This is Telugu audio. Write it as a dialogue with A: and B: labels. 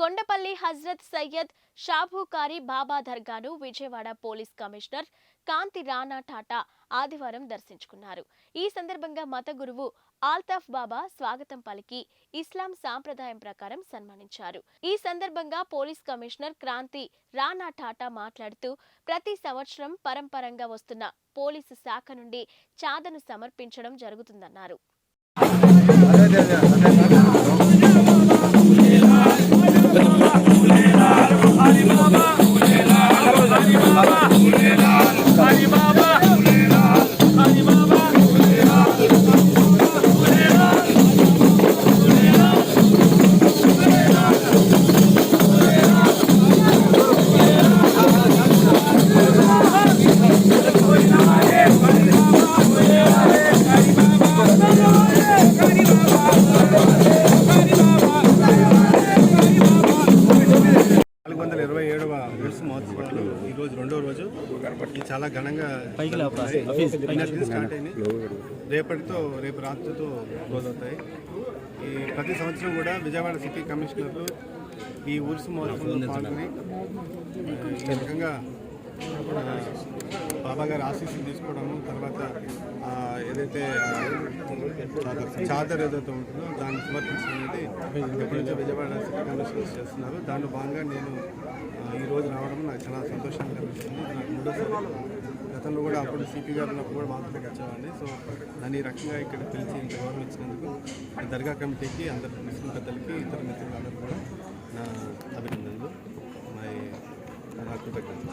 A: కొండపల్లి హజ్రత్ సయ్యద్ షాబుకారి బాబా దర్గాను విజయవాడ పోలీస్ కమిషనర్ కాంతి రాణా టాటా ఆదివారం దర్శించుకున్నారు. ఈ సందర్భంగా మత గురువు ఆల్తాఫ్ బాబా స్వాగతం పలికి ఇస్లాం సాంప్రదాయం ప్రకారం సన్మానించారు. ఈ సందర్భంగా పోలీస్ కమిషనర్ క్రాంతి రాణా టాటా మాట్లాడుతూ ప్రతి సంవత్సరం పరంపరంగా వస్తున్న పోలీసు శాఖ నుండి చాదను సమర్పించడం జరుగుతుందన్నారు.
B: మహోత్సవాలు ఈరోజు రెండో రోజు చాలా ఘనంగా స్టార్ట్ అయినాయి. రేపు రాత్రితో క్లోజ్ అవుతాయి. ఈ ప్రతి సంవత్సరం కూడా విజయవాడ సిటీ కమిషనర్లు ఈ ఉరుసు మహోత్సవంలో పాల్గొని ఈ రకంగా బాబా గారి ఆశీస్సులు తీసుకోవడము, తర్వాత ఏదైతే చాదర్ ఏదైతే ఉంటుందో దాన్ని సమర్పించడం అనేది ఎప్పటి నుంచో విజయవాడ సిటీ కమిషనర్స్ చేస్తున్నారు. దానిలో భాగంగా నేను ఈరోజు రావడం నాకు చాలా సంతోషంగా అనిపిస్తుంది. నాకు మూడోసారి, గతంలో కూడా అప్పుడు సిపి గారు ఉన్నప్పుడు కూడా మాతో వచ్చేవాడిని. సో దాన్ని ఈ రకంగా ఇక్కడ పిలిచి ఇంత గౌరవం ఇచ్చినందుకు దర్గా కమిటీకి, అందరి ముస్లిం పెద్దలకి, ఇతర మిత్రులందరూ కూడా నా అభినందనలు, నా కృతజ్ఞతలు.